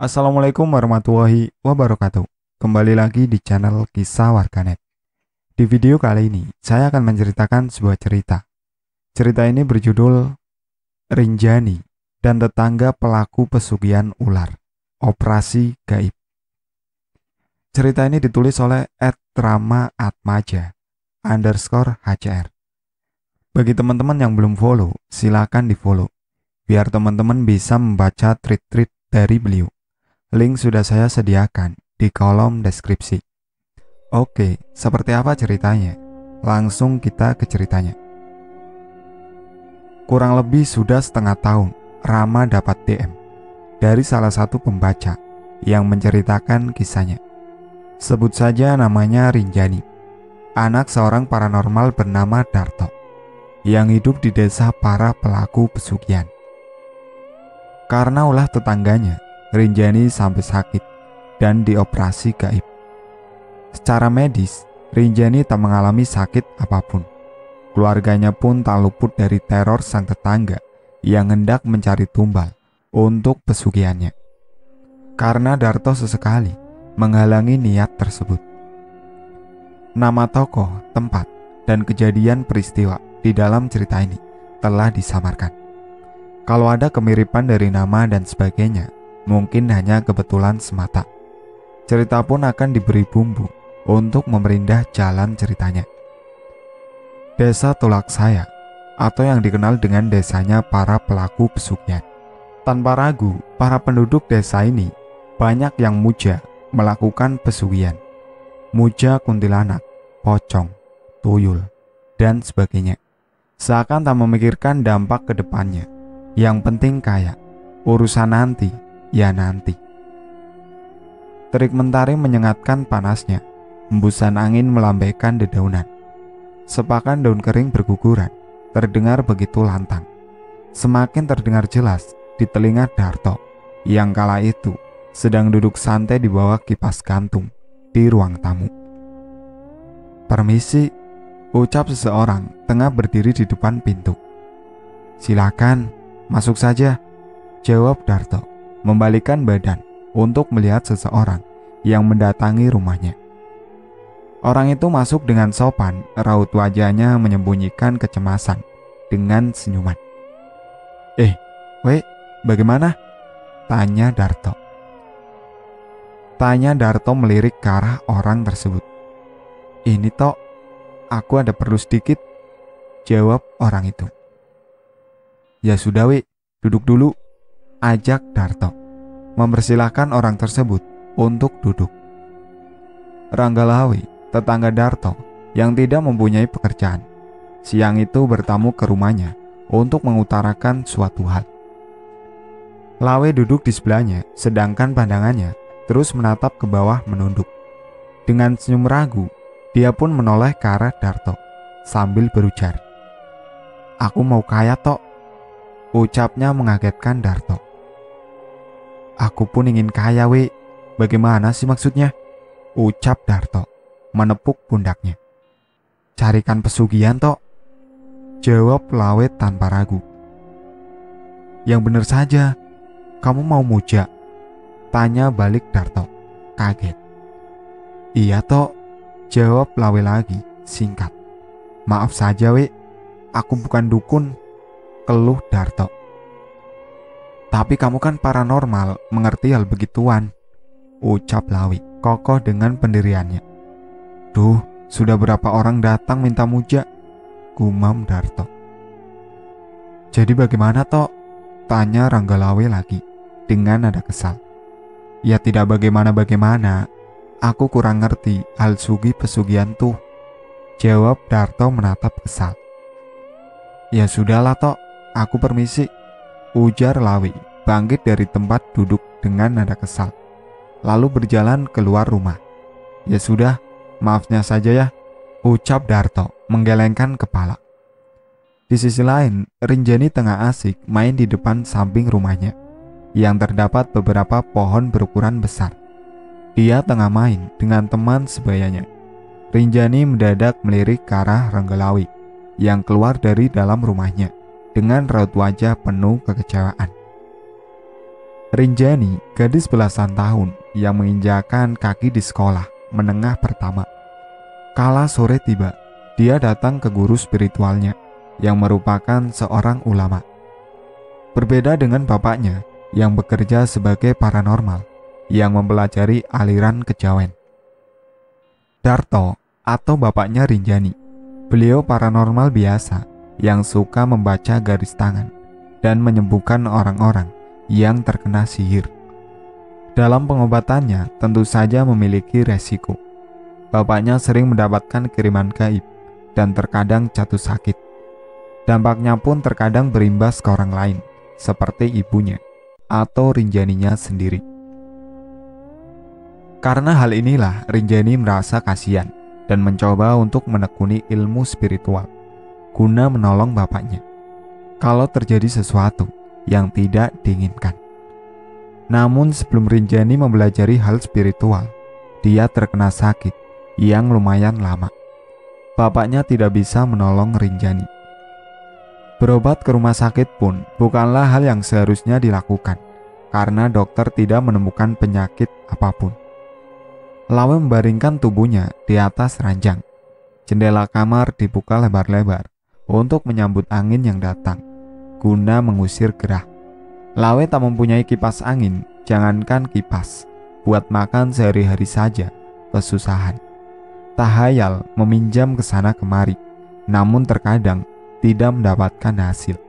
Assalamualaikum warahmatullahi wabarakatuh. Kembali lagi di channel Kisah Warganet. Di video kali ini, saya akan menceritakan sebuah cerita. Cerita ini berjudul Rinjani dan Tetangga Pelaku Pesugihan Ular, Operasi Gaib. Cerita ini ditulis oleh @rama_atmaja_HCR. Bagi teman-teman yang belum follow, silakan di follow, biar teman-teman bisa membaca tweet-tweet dari beliau. Link sudah saya sediakan di kolom deskripsi. Oke, seperti apa ceritanya? Langsung kita ke ceritanya. Kurang lebih sudah setengah tahun, Rama dapat DM dari salah satu pembaca yang menceritakan kisahnya. Sebut saja namanya Rinjani, anak seorang paranormal bernama Darto, yang hidup di desa para pelaku pesugihan. Karena ulah tetangganya, Rinjani sampai sakit dan dioperasi gaib. Secara medis, Rinjani tak mengalami sakit apapun. Keluarganya pun tak luput dari teror sang tetangga yang hendak mencari tumbal untuk pesugihannya. Karena Darto sesekali menghalangi niat tersebut. Nama tokoh, tempat, dan kejadian peristiwa di dalam cerita ini telah disamarkan. Kalau ada kemiripan dari nama dan sebagainya, mungkin hanya kebetulan semata. Cerita pun akan diberi bumbu untuk memerindah jalan ceritanya. Desa Tulak Saya, atau yang dikenal dengan desanya para pelaku pesugihan. Tanpa ragu, para penduduk desa ini banyak yang muja melakukan pesugihan. Muja kuntilanak, pocong, tuyul, dan sebagainya. Seakan tak memikirkan dampak ke depannya. Yang penting kaya, urusan nanti ya nanti. Terik mentari menyengatkan panasnya, hembusan angin melambaikan dedaunan. Sepakan daun kering berguguran, terdengar begitu lantang. Semakin terdengar jelas di telinga Darto, yang kala itu sedang duduk santai di bawah kipas gantung di ruang tamu. "Permisi," ucap seseorang tengah berdiri di depan pintu. "Silakan, masuk saja," jawab Darto, membalikkan badan untuk melihat seseorang yang mendatangi rumahnya. Orang itu masuk dengan sopan, raut wajahnya menyembunyikan kecemasan dengan senyuman. Weh, bagaimana?" Tanya Darto melirik ke arah orang tersebut. "Ini Tok, aku ada perlu sedikit," jawab orang itu. "Ya sudah weh, duduk dulu," ajak Darto, mempersilahkan orang tersebut untuk duduk. Ranggalawi, tetangga Darto yang tidak mempunyai pekerjaan, siang itu bertamu ke rumahnya untuk mengutarakan suatu hal. Lawe duduk di sebelahnya, sedangkan pandangannya terus menatap ke bawah menunduk. Dengan senyum ragu, dia pun menoleh ke arah Darto sambil berujar, "Aku mau kaya Tok," ucapnya mengagetkan Darto. "Aku pun ingin kaya we, bagaimana sih maksudnya?" ucap Darto menepuk pundaknya. "Carikan pesugihan Tok," jawab Lawe tanpa ragu. "Yang benar saja, kamu mau muja?" tanya balik Darto, kaget. "Iya Tok," jawab Lawe lagi, singkat. "Maaf saja we, aku bukan dukun," keluh Darto. "Tapi kamu kan paranormal, mengerti hal begituan," ucap Lawi, kokoh dengan pendiriannya. "Duh, sudah berapa orang datang minta muja," gumam Darto. "Jadi bagaimana Tok?" tanya Ranggalawe lagi dengan nada kesal. "Ya tidak bagaimana-bagaimana, aku kurang ngerti hal pesugihan tuh," jawab Darto menatap kesal. "Ya sudahlah Tok, aku permisi," ujar Lawi bangkit dari tempat duduk dengan nada kesal, lalu berjalan keluar rumah. "Ya sudah, maafnya saja ya," ucap Darto menggelengkan kepala. Di sisi lain, Rinjani tengah asik main di depan samping rumahnya yang terdapat beberapa pohon berukuran besar. Dia tengah main dengan teman sebayanya. Rinjani mendadak melirik ke arah Ranggalawi yang keluar dari dalam rumahnya dengan raut wajah penuh kekecewaan. Rinjani, gadis belasan tahun yang menginjakan kaki di sekolah menengah pertama. Kala sore tiba, dia datang ke guru spiritualnya yang merupakan seorang ulama. Berbeda dengan bapaknya yang bekerja sebagai paranormal yang mempelajari aliran kejawen. Darto atau bapaknya Rinjani, beliau paranormal biasa yang suka membaca garis tangan dan menyembuhkan orang-orang yang terkena sihir. Dalam pengobatannya tentu saja memiliki resiko. Bapaknya sering mendapatkan kiriman gaib dan terkadang jatuh sakit. Dampaknya pun terkadang berimbas ke orang lain, seperti ibunya atau Rinjaninya sendiri. Karena hal inilah Rinjani merasa kasihan dan mencoba untuk menekuni ilmu spiritual guna menolong bapaknya kalau terjadi sesuatu yang tidak diinginkan. Namun sebelum Rinjani mempelajari hal spiritual, dia terkena sakit yang lumayan lama. Bapaknya tidak bisa menolong Rinjani. Berobat ke rumah sakit pun bukanlah hal yang seharusnya dilakukan karena dokter tidak menemukan penyakit apapun. Lawe membaringkan tubuhnya di atas ranjang. Jendela kamar dibuka lebar-lebar untuk menyambut angin yang datang guna mengusir gerah. Lawe tak mempunyai kipas angin, jangankan kipas, buat makan sehari-hari saja kesusahan. Tahayal meminjam ke sana kemari, namun terkadang tidak mendapatkan hasil.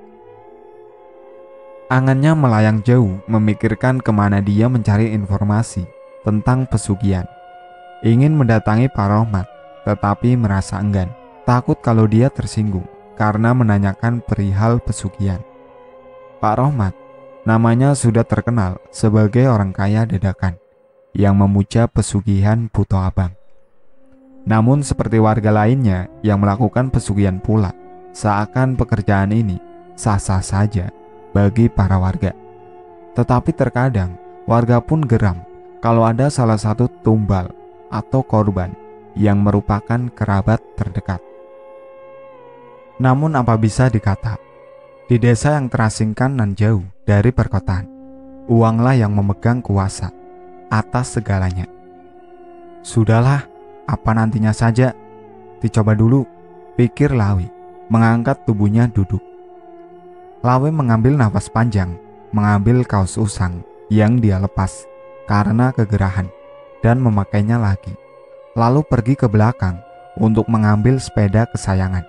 Angannya melayang jauh memikirkan kemana dia mencari informasi tentang pesugihan. Ingin mendatangi Pak Rohmat, tetapi merasa enggan, takut kalau dia tersinggung karena menanyakan perihal pesugihan. Pak Rohmat, namanya sudah terkenal sebagai orang kaya dadakan yang memuja pesugihan Buto Abang. Namun seperti warga lainnya yang melakukan pesugihan pula, seakan pekerjaan ini sah-sah saja bagi para warga. Tetapi terkadang warga pun geram kalau ada salah satu tumbal atau korban yang merupakan kerabat terdekat. Namun apa bisa dikata, di desa yang terasingkan dan jauh dari perkotaan, uanglah yang memegang kuasa atas segalanya. Sudahlah, apa nantinya saja, dicoba dulu, pikir Lawi, mengangkat tubuhnya duduk. Lawi mengambil nafas panjang, mengambil kaos usang yang dia lepas karena kegerahan dan memakainya lagi, lalu pergi ke belakang untuk mengambil sepeda kesayangan.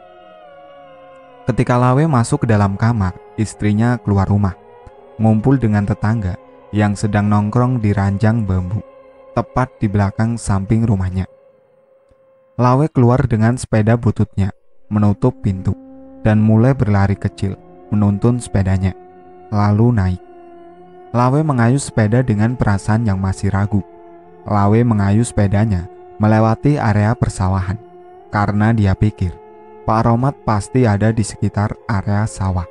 Ketika Lawe masuk ke dalam kamar, istrinya keluar rumah, ngumpul dengan tetangga yang sedang nongkrong di ranjang bambu, tepat di belakang samping rumahnya. Lawe keluar dengan sepeda bututnya, menutup pintu, dan mulai berlari kecil, menuntun sepedanya, lalu naik. Lawe mengayuh sepeda dengan perasaan yang masih ragu. Lawe mengayuh sepedanya melewati area persawahan, karena dia pikir Pak Rohmat pasti ada di sekitar area sawah.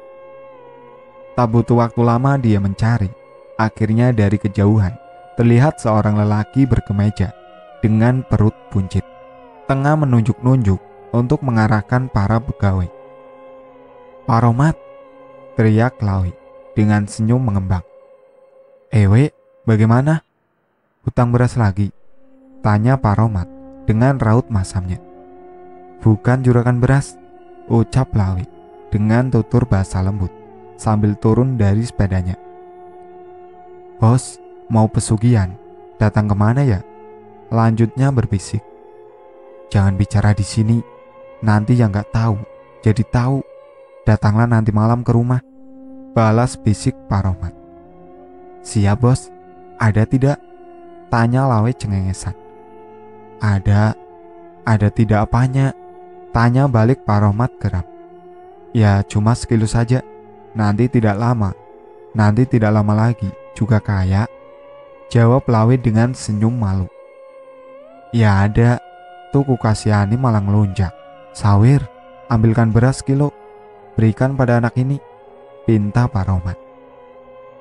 Tak butuh waktu lama dia mencari. Akhirnya dari kejauhan terlihat seorang lelaki berkemeja dengan perut buncit, tengah menunjuk-nunjuk untuk mengarahkan para pegawai. "Pak Rohmat!" teriak Lawi dengan senyum mengembang. "Ewe, bagaimana? Hutang beras lagi?" tanya Pak Rohmat dengan raut masamnya. "Bukan juragan beras," ucap Lawi dengan tutur bahasa lembut sambil turun dari sepedanya. "Bos, mau pesugihan, datang kemana ya?" lanjutnya berbisik. "Jangan bicara di sini, nanti yang gak tahu jadi tahu. Datanglah nanti malam ke rumah," balas bisik Pak Rohmat. "Siap bos, ada tidak?" tanya Lawe cengengesan. Ada tidak apanya?" tanya balik Pak Rohmat geram. "Ya cuma sekilo saja, nanti tidak lama lagi juga kaya," jawab Lawe dengan senyum malu. "Ya ada, tuh kukasihani malah ngelunjak. Sawir, ambilkan beras kilo, berikan pada anak ini," pinta Pak Rohmat.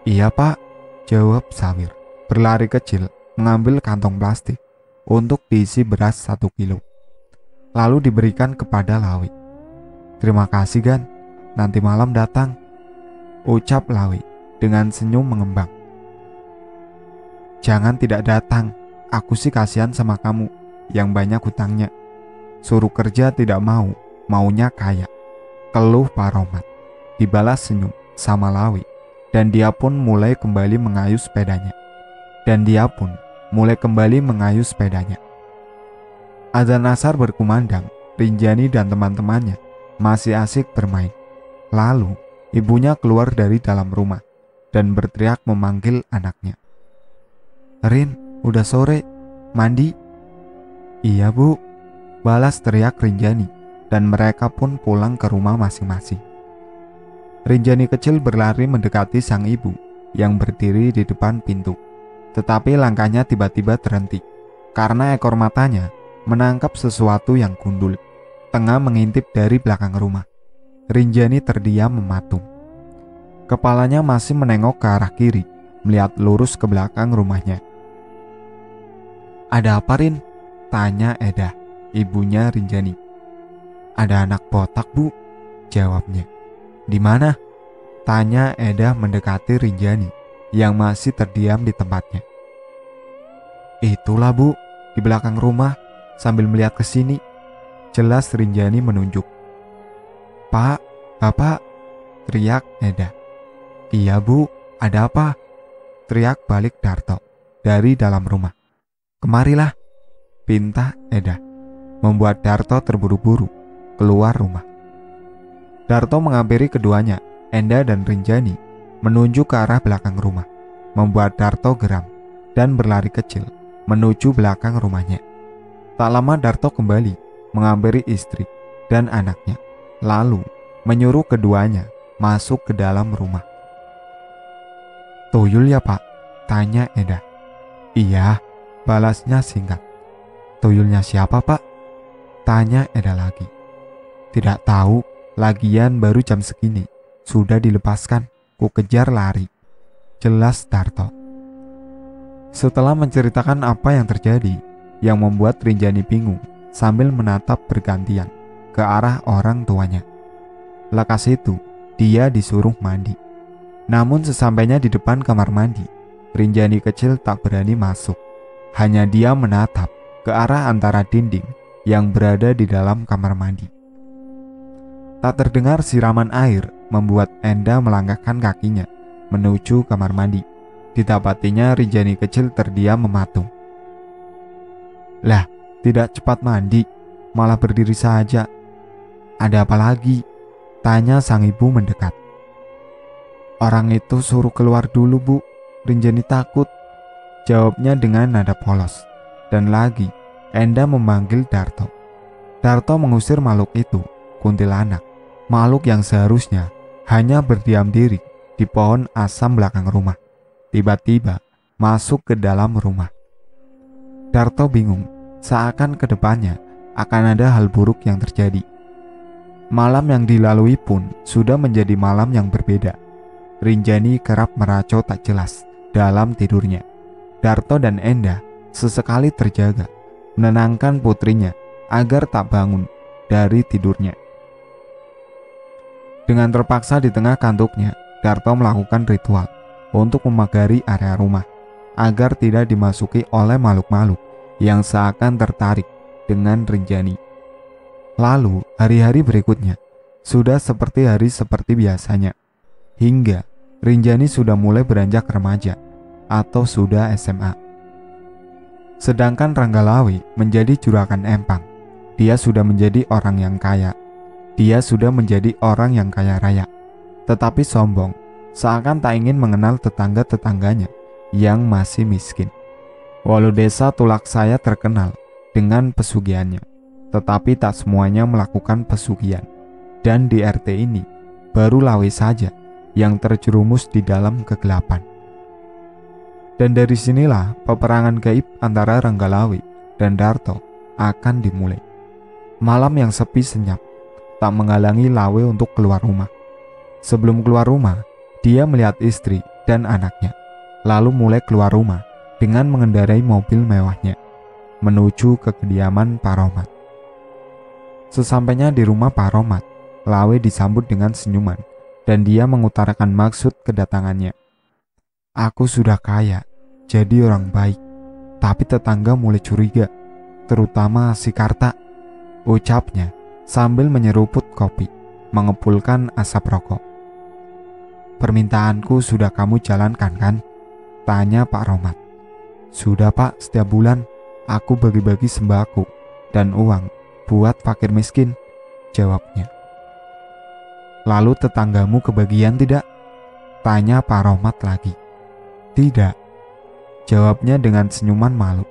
"Iya pak," jawab Sawir, berlari kecil mengambil kantong plastik untuk diisi beras 1 kilo. Lalu diberikan kepada Lawi. "Terima kasih Gan, nanti malam datang," ucap Lawi dengan senyum mengembang. Jangan tidak datang. Aku sih kasihan sama kamu yang banyak hutangnya. Suruh kerja tidak mau, maunya kaya. Keluh Pak Rohmat. Dibalas senyum sama Lawi. Dan dia pun mulai kembali mengayuh sepedanya. Azan asar berkumandang. Rinjani dan teman-temannya masih asik bermain. Lalu ibunya keluar dari dalam rumah dan berteriak memanggil anaknya. Rin, udah sore, mandi? Iya bu, balas teriak Rinjani, dan mereka pun pulang ke rumah masing-masing. Rinjani kecil berlari mendekati sang ibu yang berdiri di depan pintu. Tetapi langkahnya tiba-tiba terhenti karena ekor matanya menangkap sesuatu yang gundul, tengah mengintip dari belakang rumah. Rinjani terdiam mematung. Kepalanya masih menengok ke arah kiri, melihat lurus ke belakang rumahnya. Ada apa, Rin? Tanya Eda, ibunya Rinjani. Ada anak botak, Bu, jawabnya. Di mana? Tanya Eda mendekati Rinjani yang masih terdiam di tempatnya. Itulah, Bu, di belakang rumah, sambil melihat ke sini. Jelas Rinjani menunjuk. Pak, Bapak, teriak Eda. Iya Bu, ada apa? Teriak balik Darto dari dalam rumah. Kemarilah, pinta Eda, membuat Darto terburu-buru keluar rumah. Darto menghampiri keduanya, Enda dan Rinjani, menunjuk ke arah belakang rumah, membuat Darto geram dan berlari kecil menuju belakang rumahnya. Tak lama Darto kembali menghampiri istri dan anaknya, lalu menyuruh keduanya masuk ke dalam rumah. Tuyul ya Pak? Tanya Eda. Iya, balasnya singkat. Tuyulnya siapa Pak? Tanya Eda lagi. Tidak tahu, lagian baru jam segini, sudah dilepaskan, ku kejar lari. Jelas Darto. Setelah menceritakan apa yang terjadi, yang membuat Rinjani bingung sambil menatap bergantian ke arah orang tuanya. Lekas itu, dia disuruh mandi. Namun sesampainya di depan kamar mandi, Rinjani kecil tak berani masuk. Hanya dia menatap ke arah antara dinding yang berada di dalam kamar mandi. Tak terdengar siraman air membuat Enda melangkahkan kakinya menuju kamar mandi. Didapatinya Rinjani kecil terdiam mematung. Lah, tidak cepat mandi, malah berdiri saja. Ada apa lagi? Tanya sang ibu mendekat. Orang itu suruh keluar dulu Bu, Rinjani takut, jawabnya dengan nada polos. Dan lagi, Enda memanggil Darto. Darto mengusir makhluk itu, kuntilanak, makhluk yang seharusnya hanya berdiam diri di pohon asam belakang rumah. Tiba-tiba masuk ke dalam rumah. Darto bingung, seakan ke depannya akan ada hal buruk yang terjadi. Malam yang dilalui pun sudah menjadi malam yang berbeda. Rinjani kerap meracau tak jelas dalam tidurnya. Darto dan Enda sesekali terjaga, menenangkan putrinya agar tak bangun dari tidurnya. Dengan terpaksa di tengah kantuknya, Darto melakukan ritual untuk memagari area rumah agar tidak dimasuki oleh makhluk-makhluk yang seakan tertarik dengan Rinjani. Lalu hari-hari berikutnya sudah seperti biasanya, hingga Rinjani sudah mulai beranjak remaja atau sudah SMA. Sedangkan Ranggalawe menjadi juragan empang. Dia sudah menjadi orang yang kaya. Dia sudah menjadi orang yang kaya raya, tetapi sombong, seakan tak ingin mengenal tetangga-tetangganya yang masih miskin. Walau desa Tulaksaya terkenal dengan pesugihannya, tetapi tak semuanya melakukan pesugihan. Dan di RT ini, baru Lawe saja yang terjerumus di dalam kegelapan. Dan dari sinilah peperangan gaib antara Ranggalawe dan Darto akan dimulai. Malam yang sepi senyap tak menghalangi Lawe untuk keluar rumah. Sebelum keluar rumah, dia melihat istri dan anaknya, lalu mulai keluar rumah dengan mengendarai mobil mewahnya menuju ke kediaman Pak Rohmat. Sesampainya di rumah Pak Rohmat, Lawe disambut dengan senyuman dan dia mengutarakan maksud kedatangannya. Aku sudah kaya, jadi orang baik. Tapi tetangga mulai curiga, terutama si Karta, ucapnya sambil menyeruput kopi, mengepulkan asap rokok. Permintaanku sudah kamu jalankan kan? Tanya Pak Romat. Sudah Pak, setiap bulan aku bagi-bagi sembako dan uang buat fakir miskin, jawabnya. Lalu tetanggamu kebagian tidak? Tanya Pak Romat lagi. Tidak, jawabnya dengan senyuman malu.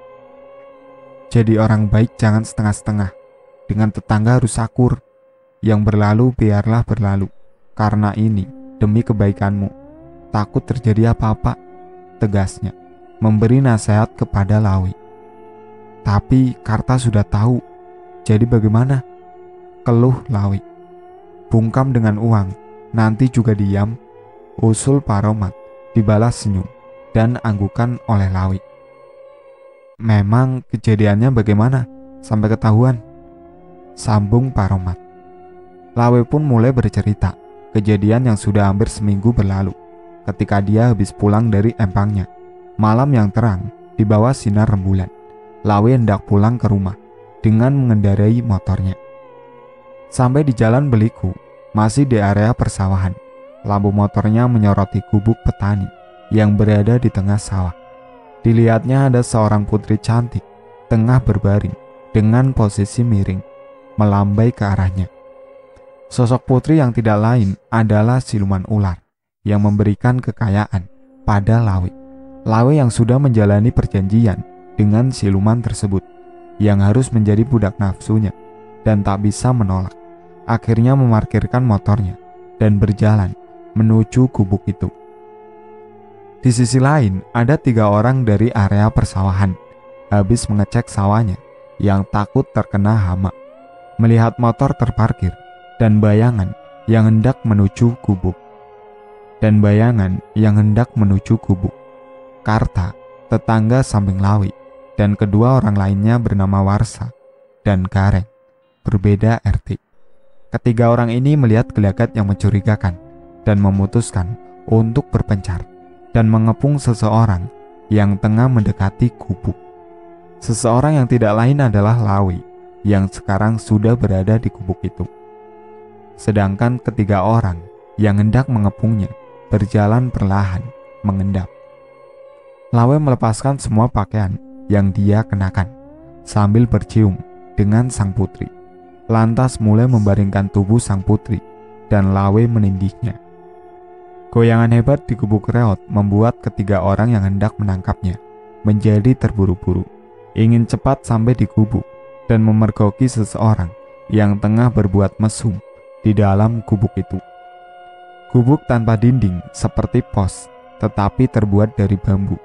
Jadi orang baik jangan setengah-setengah. Dengan tetangga harus akur. Yang berlalu biarlah berlalu. Karena ini demi kebaikanmu. Takut terjadi apa-apa, tegasnya, memberi nasihat kepada Lawi. Tapi Karta sudah tahu. Jadi bagaimana? Keluh Lawi. Bungkam dengan uang, nanti juga diam. Usul Pak Romat, dibalas senyum dan anggukan oleh Lawi. Memang kejadiannya bagaimana sampai ketahuan? Sambung Pak Romat. Lawi pun mulai bercerita kejadian yang sudah hampir seminggu berlalu ketika dia habis pulang dari empangnya. Malam yang terang di bawah sinar rembulan, Lawi hendak pulang ke rumah dengan mengendarai motornya. Sampai di jalan Beliku, masih di area persawahan, lampu motornya menyoroti gubuk petani yang berada di tengah sawah. Dilihatnya ada seorang putri cantik tengah berbaring dengan posisi miring, melambai ke arahnya. Sosok putri yang tidak lain adalah siluman ular yang memberikan kekayaan pada Lawi. Lawi yang sudah menjalani perjanjian dengan siluman tersebut, yang harus menjadi budak nafsunya dan tak bisa menolak. Akhirnya memarkirkan motornya dan berjalan menuju gubuk itu. Di sisi lain, ada 3 orang dari area persawahan habis mengecek sawahnya yang takut terkena hama. Melihat motor terparkir dan bayangan yang hendak menuju gubuk. Karta, tetangga samping Lawi, dan kedua orang lainnya bernama Warsa dan Gareng, berbeda RT. Ketiga orang ini melihat gelagat yang mencurigakan dan memutuskan untuk berpencar dan mengepung seseorang yang tengah mendekati gubuk. Seseorang yang tidak lain adalah Lawi yang sekarang sudah berada di gubuk itu. Sedangkan ketiga orang yang hendak mengepungnya berjalan perlahan mengendap. Lawi melepaskan semua pakaian yang dia kenakan sambil bercium dengan sang putri. Lantas mulai membaringkan tubuh sang putri dan Lawi menindihnya. Goyangan hebat di gubuk reot membuat ketiga orang yang hendak menangkapnya menjadi terburu-buru, ingin cepat sampai di gubuk dan memergoki seseorang yang tengah berbuat mesum di dalam gubuk itu. Gubuk tanpa dinding seperti pos, tetapi terbuat dari bambu,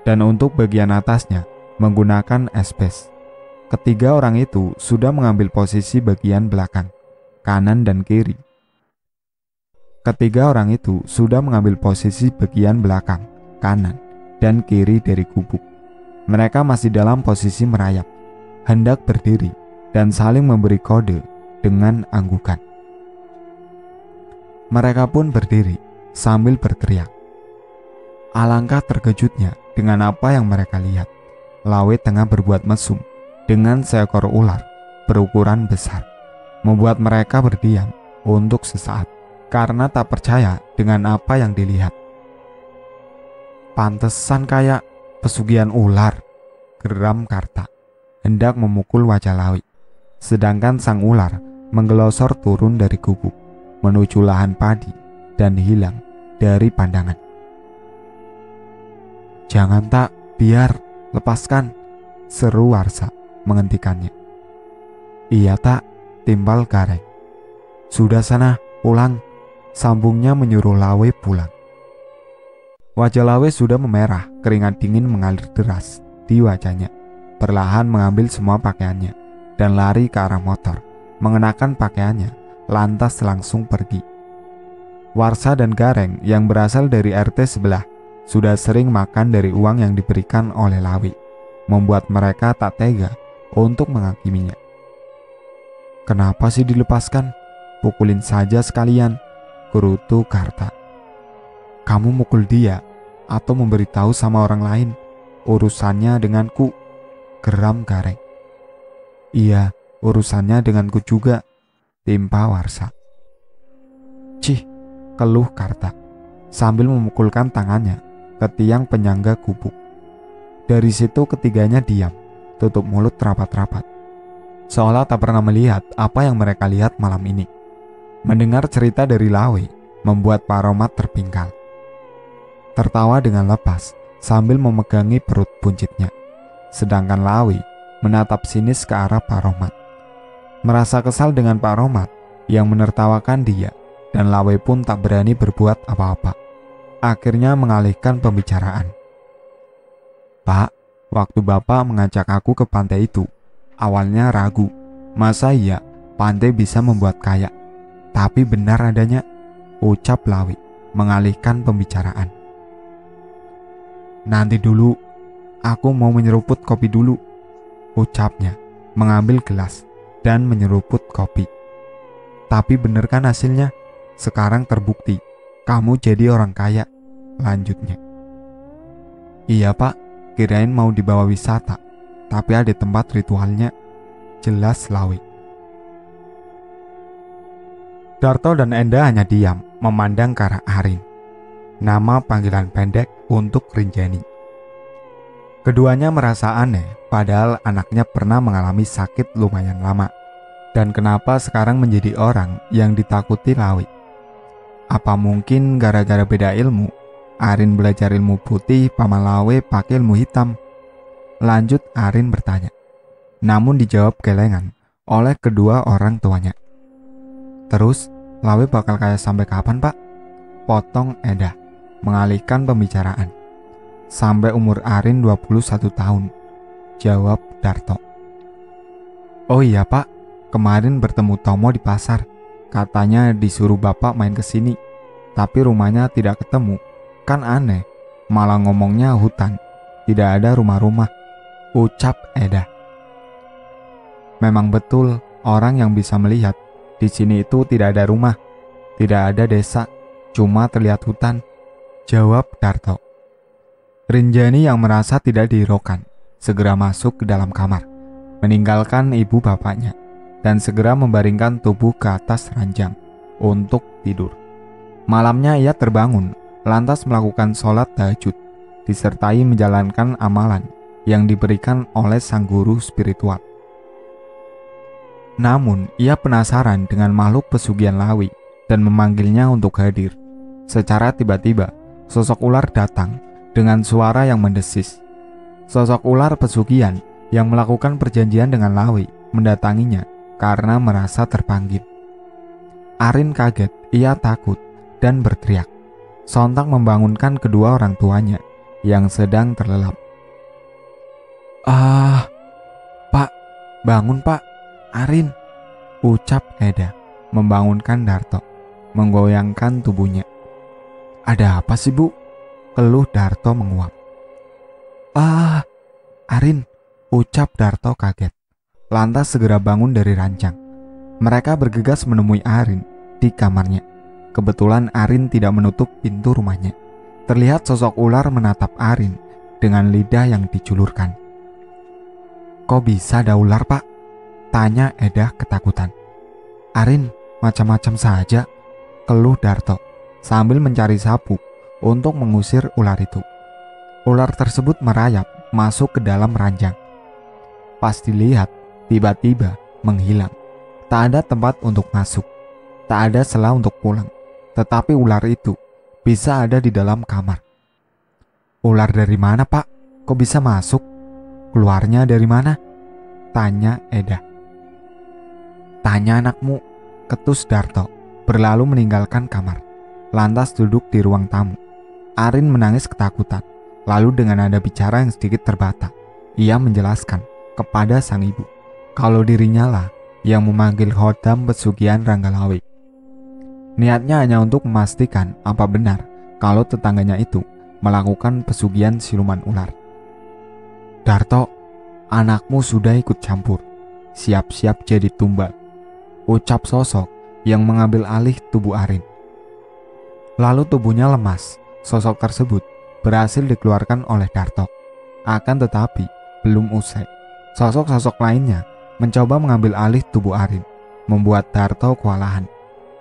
dan untuk bagian atasnya menggunakan esbes. Ketiga orang itu sudah mengambil posisi bagian belakang, kanan dan kiri. Dari gubuk. Mereka masih dalam posisi merayap, hendak berdiri dan saling memberi kode dengan anggukan. Mereka pun berdiri sambil berteriak. Alangkah terkejutnya dengan apa yang mereka lihat. Lawi tengah berbuat mesum dengan seekor ular berukuran besar, membuat mereka berdiam untuk sesaat karena tak percaya dengan apa yang dilihat. Pantesan kayak pesugihan ular, geram Karta, hendak memukul wajah Lawi. Sedangkan sang ular menggelosor turun dari gubuk menuju lahan padi dan hilang dari pandangan. Jangan tak, biar, lepaskan, seru Warsa menghentikannya. Iya tak, timbal Gareng. Sudah sana, pulang, sambungnya menyuruh Lawi pulang. Wajah Lawi sudah memerah, keringat dingin mengalir deras di wajahnya. Perlahan mengambil semua pakaiannya dan lari ke arah motor, mengenakan pakaiannya, lantas langsung pergi. Warsa dan Gareng yang berasal dari RT sebelah sudah sering makan dari uang yang diberikan oleh Lawi, membuat mereka tak tega untuk menghakiminya. Kenapa sih dilepaskan? Pukulin saja sekalian, gerutu Karta. Kamu mukul dia atau memberitahu sama orang lain, urusannya denganku, geram Gareng. Iya, urusannya denganku juga, timpa Warsa. Cih, keluh Karta sambil memukulkan tangannya ke tiang penyangga gubuk. Dari situ ketiganya diam, tutup mulut rapat-rapat, seolah tak pernah melihat apa yang mereka lihat malam ini. Mendengar cerita dari Lawe membuat Pak Romat terpingkal. Tertawa dengan lepas sambil memegangi perut buncitnya. Sedangkan Lawe menatap sinis ke arah Pak Romat. Merasa kesal dengan Pak Romat yang menertawakan dia, dan Lawe pun tak berani berbuat apa-apa. Akhirnya mengalihkan pembicaraan. Pak, waktu Bapak mengajak aku ke pantai itu, awalnya ragu. Masa iya pantai bisa membuat kaya? Tapi benar adanya, ucap Lawe mengalihkan pembicaraan. Nanti dulu, aku mau menyeruput kopi dulu, ucapnya mengambil gelas dan menyeruput kopi. Tapi bener kan hasilnya? Sekarang terbukti kamu jadi orang kaya, lanjutnya. Iya Pak, kirain mau dibawa wisata, tapi ada tempat ritualnya, jelas Lawe. Darto dan Enda hanya diam memandang ke arah Arin, nama panggilan pendek untuk Rinjani. Keduanya merasa aneh, padahal anaknya pernah mengalami sakit lumayan lama. Dan kenapa sekarang menjadi orang yang ditakuti Lawe? Apa mungkin gara-gara beda ilmu? Arin belajar ilmu putih, paman Lawe pakai ilmu hitam. Lanjut Arin bertanya, namun dijawab gelengan oleh kedua orang tuanya. Terus Lawe bakal kaya sampai kapan Pak? Potong Eda mengalihkan pembicaraan. Sampai umur Arin 21 tahun, jawab Darto. Oh iya Pak, kemarin bertemu Tomo di pasar. Katanya disuruh Bapak main ke sini, tapi rumahnya tidak ketemu. Kan aneh, malah ngomongnya hutan, tidak ada rumah-rumah, ucap Eda. Memang betul, orang yang bisa melihat di sini itu tidak ada rumah, tidak ada desa, cuma terlihat hutan, jawab Darto. Rinjani yang merasa tidak dihiraukan segera masuk ke dalam kamar, meninggalkan ibu bapaknya, dan segera membaringkan tubuh ke atas ranjang untuk tidur. Malamnya ia terbangun, lantas melakukan sholat tahajud, disertai menjalankan amalan yang diberikan oleh sang guru spiritual. Namun, ia penasaran dengan makhluk pesugihan Lawe dan memanggilnya untuk hadir. Secara tiba-tiba, sosok ular datang dengan suara yang mendesis. Sosok ular pesugihan yang melakukan perjanjian dengan Lawe mendatanginya karena merasa terpanggil. Arin kaget, ia takut dan berteriak. Sontak membangunkan kedua orang tuanya yang sedang terlelap. Pak, bangun Pak. Arin, ucap Eda membangunkan Darto, menggoyangkan tubuhnya. Ada apa sih Bu? Keluh Darto menguap. Arin, ucap Darto kaget. Lantas segera bangun dari ranjang. Mereka bergegas menemui Arin di kamarnya. Kebetulan Arin tidak menutup pintu rumahnya. Terlihat sosok ular menatap Arin dengan lidah yang dijulurkan. Kok bisa ada ular Pak? Tanya Eda ketakutan. Arin, macam-macam saja, keluh Darto sambil mencari sapu untuk mengusir ular itu. Ular tersebut merayap masuk ke dalam ranjang. Pas dilihat, tiba-tiba menghilang. Tak ada tempat untuk masuk, tak ada celah untuk pulang. Tetapi ular itu bisa ada di dalam kamar. Ular dari mana Pak? Kok bisa masuk? Keluarnya dari mana? Tanya Eda. Tanya anakmu, ketus Darto, berlalu meninggalkan kamar, lantas duduk di ruang tamu. Arin menangis ketakutan, lalu dengan nada bicara yang sedikit terbata, ia menjelaskan kepada sang ibu kalau dirinya lah yang memanggil khodam pesugihan Rangga Lawe. Niatnya hanya untuk memastikan apa benar kalau tetangganya itu melakukan pesugihan siluman ular. Darto, anakmu sudah ikut campur, siap-siap jadi tumbal, ucap sosok yang mengambil alih tubuh Arin. Lalu tubuhnya lemas, sosok tersebut berhasil dikeluarkan oleh Darto. Akan tetapi, belum usai. Sosok-sosok lainnya mencoba mengambil alih tubuh Arin, membuat Darto kewalahan.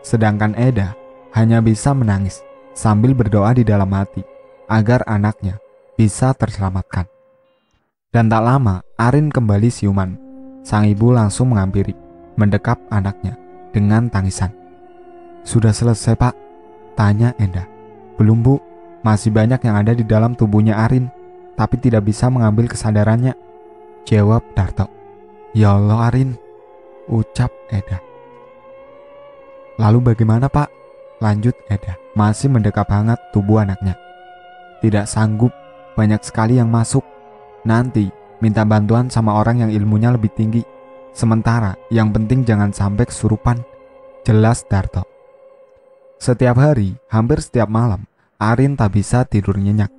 Sedangkan Eda hanya bisa menangis sambil berdoa di dalam hati agar anaknya bisa terselamatkan. Dan tak lama, Arin kembali siuman. Sang ibu langsung menghampiri, mendekap anaknya dengan tangisan. "Sudah selesai, Pak?" tanya Eda. "Belum, Bu. Masih banyak yang ada di dalam tubuhnya Arin, tapi tidak bisa mengambil kesadarannya," jawab Darto. "Ya Allah, Arin," ucap Eda. "Lalu bagaimana, Pak?" lanjut Eda, masih mendekap hangat tubuh anaknya. "Tidak sanggup, banyak sekali yang masuk. Nanti minta bantuan sama orang yang ilmunya lebih tinggi. Sementara yang penting jangan sampai kesurupan," jelas Darto. Setiap hari, hampir setiap malam, Arin tak bisa tidur nyenyak.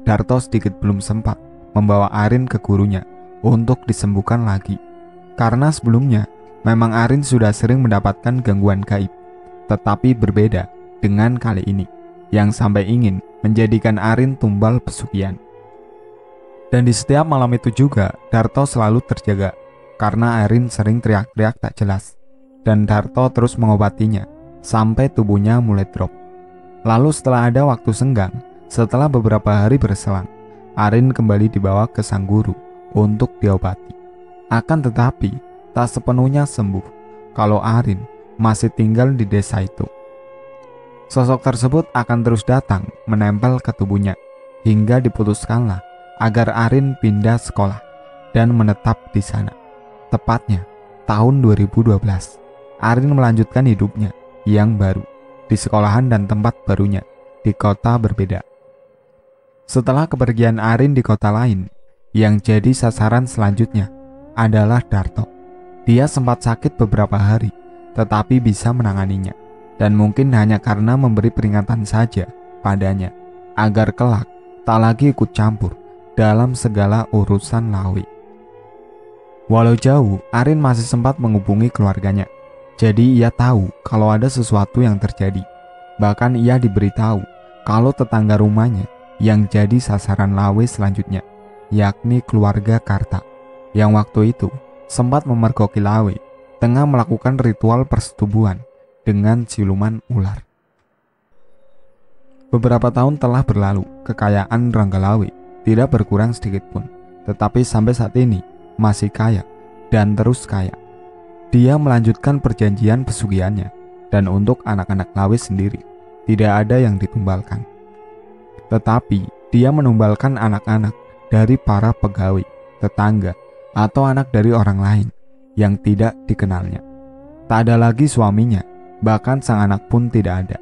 Darto sedikit belum sempat membawa Arin ke gurunya untuk disembuhkan lagi. Karena sebelumnya, memang Arin sudah sering mendapatkan gangguan gaib. Tetapi berbeda dengan kali ini, yang sampai ingin menjadikan Arin tumbal pesugihan. Dan di setiap malam itu juga, Darto selalu terjaga, karena Arin sering teriak-teriak tak jelas. Dan Darto terus mengobatinya, sampai tubuhnya mulai drop. Lalu setelah ada waktu senggang, setelah beberapa hari berselang, Arin kembali dibawa ke sang guru untuk diobati. Akan tetapi, tak sepenuhnya sembuh kalau Arin masih tinggal di desa itu. Sosok tersebut akan terus datang menempel ke tubuhnya, hingga diputuskanlah agar Arin pindah sekolah dan menetap di sana. Tepatnya tahun 2012, Arin melanjutkan hidupnya yang baru di sekolahan dan tempat barunya di kota berbeda. Setelah kepergian Arin di kota lain, yang jadi sasaran selanjutnya adalah Darto. Dia sempat sakit beberapa hari, tetapi bisa menanganinya, dan mungkin hanya karena memberi peringatan saja padanya agar kelak tak lagi ikut campur dalam segala urusan Lawe. Walau jauh, Arin masih sempat menghubungi keluarganya. Jadi ia tahu kalau ada sesuatu yang terjadi. Bahkan ia diberitahu kalau tetangga rumahnya yang jadi sasaran Lawe selanjutnya, yakni keluarga Karta, yang waktu itu sempat memergoki Lawe tengah melakukan ritual persetubuhan dengan siluman ular. Beberapa tahun telah berlalu, kekayaan Rangga Lawe tidak berkurang sedikit pun, tetapi sampai saat ini masih kaya dan terus kaya. Dia melanjutkan perjanjian pesugihannya, dan untuk anak-anak Lawe sendiri tidak ada yang ditumbalkan. Tetapi dia menumbalkan anak-anak dari para pegawai, tetangga, atau anak dari orang lain yang tidak dikenalnya. Tak ada lagi suaminya, bahkan sang anak pun tidak ada.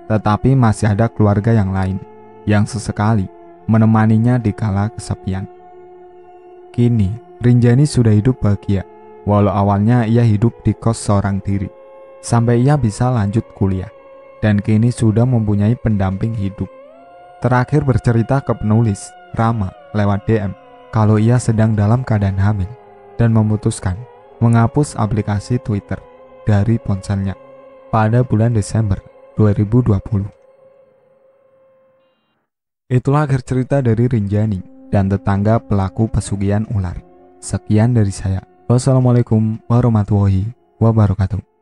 Tetapi masih ada keluarga yang lain yang sesekali menemaninya di kala kesepian. Kini, Rinjani sudah hidup bahagia, walau awalnya ia hidup di kos seorang diri, sampai ia bisa lanjut kuliah, dan kini sudah mempunyai pendamping hidup. Terakhir bercerita ke penulis, Rama, lewat DM, kalau ia sedang dalam keadaan hamil, dan memutuskan menghapus aplikasi Twitter dari ponselnya pada bulan Desember 2020. Itulah akhir cerita dari Rinjani dan tetangga pelaku pesugihan ular. Sekian dari saya. Wassalamualaikum warahmatullahi wabarakatuh.